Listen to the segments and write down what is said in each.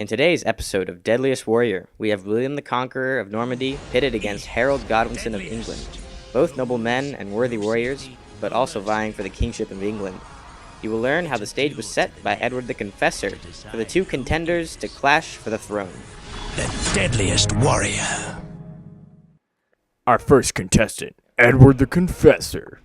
In today's episode of Deadliest Warrior, we have William the Conqueror of Normandy pitted against Harold Godwinson of England. Both noble men and worthy warriors, but also vying for the kingship of England. You will learn how the stage was set by Edward the Confessor for the two contenders to clash for the throne. The Deadliest Warrior. Our first contestant, Edward the Confessor.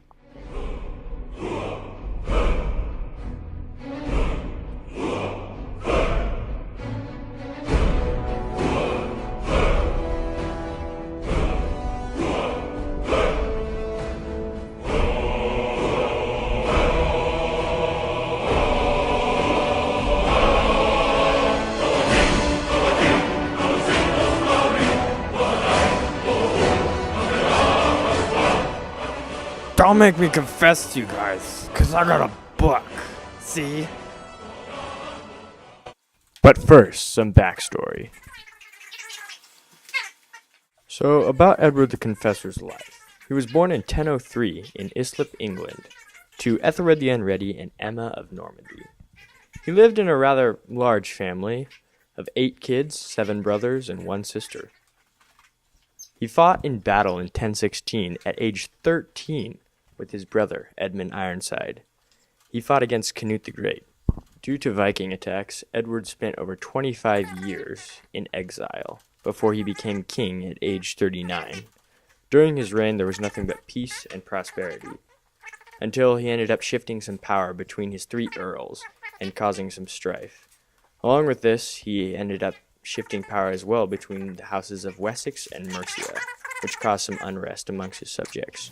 Don't make me confess to you guys, cause I got a book, see? But first, some backstory. So, about Edward the Confessor's life. He was born in 1003 in Islip, England, to Ethelred the Unready and Emma of Normandy. He lived in a rather large family of 8 kids, 7 brothers, and 1 sister. He fought in battle in 1016 at age 13 with his brother, Edmund Ironside. He fought against Canute the Great. Due to Viking attacks, Edward spent over 25 years in exile before he became king at age 39. During his reign, there was nothing but peace and prosperity, until he ended up shifting some power between his 3 earls and causing some strife. Along with this, he ended up shifting power as well between the houses of Wessex and Mercia, which caused some unrest amongst his subjects.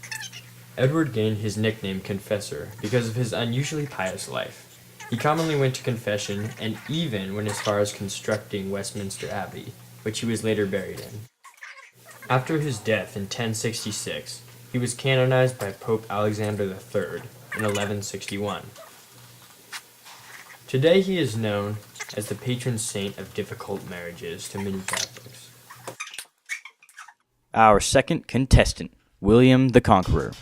Edward gained his nickname Confessor because of his unusually pious life. He commonly went to confession and even went as far as constructing Westminster Abbey, which he was later buried in. After his death in 1066, he was canonized by Pope Alexander III in 1161. Today he is known as the patron saint of difficult marriages to many Catholics. Our second contestant, William the Conqueror.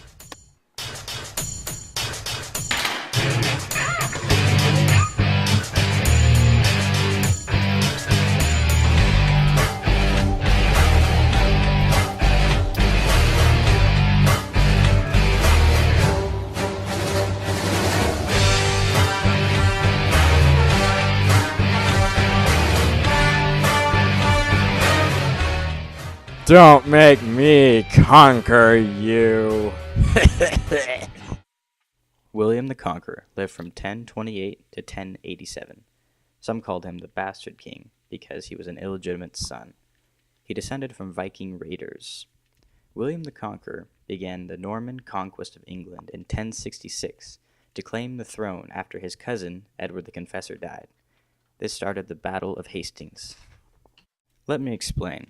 Don't make me conquer you. William the Conqueror lived from 1028 to 1087. Some called him the Bastard King because he was an illegitimate son. He descended from Viking raiders. William the Conqueror began the Norman conquest of England in 1066 to claim the throne after his cousin, Edward the Confessor, died. This started the Battle of Hastings. Let me explain.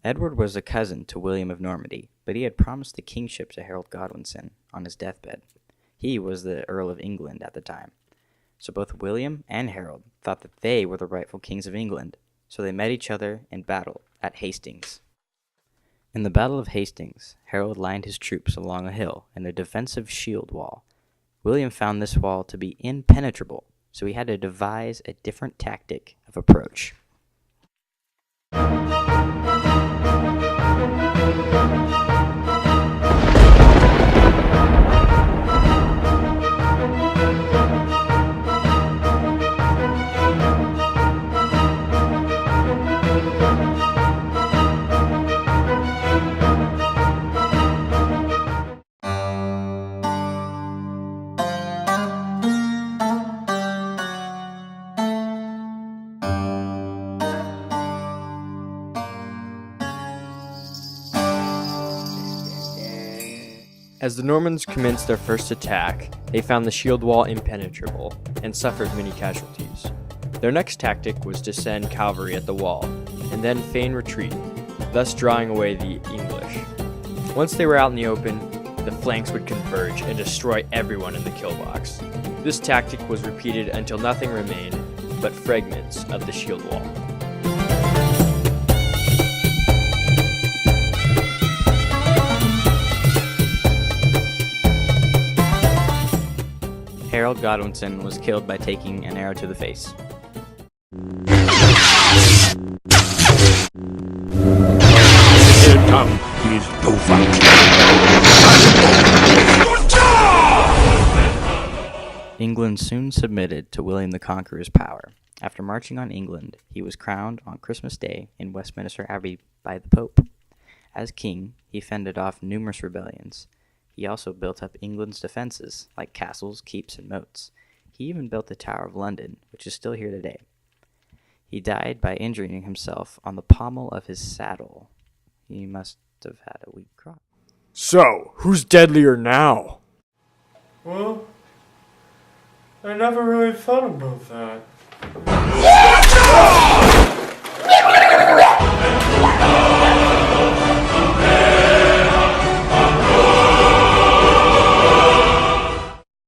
Edward was a cousin to William of Normandy, but he had promised the kingship to Harold Godwinson on his deathbed. He was the Earl of England at the time. So both William and Harold thought that they were the rightful kings of England, so they met each other in battle at Hastings. In the Battle of Hastings, Harold lined his troops along a hill in a defensive shield wall. William found this wall to be impenetrable, so he had to devise a different tactic of approach. As the Normans commenced their first attack, they found the shield wall impenetrable and suffered many casualties. Their next tactic was to send cavalry at the wall, and then feign retreat, thus drawing away the English. Once they were out in the open, the flanks would converge and destroy everyone in the kill box. This tactic was repeated until nothing remained but fragments of the shield wall. Harold Godwinson was killed by taking an arrow to the face. England soon submitted to William the Conqueror's power. After marching on England, he was crowned on Christmas Day in Westminster Abbey by the Pope. As king, he fended off numerous rebellions. He also built up England's defenses, like castles, keeps, and moats. He even built the Tower of London, which is still here today. He died by injuring himself on the pommel of his saddle. He must have had a weak crop. So, who's deadlier now? Well, I never really thought about that.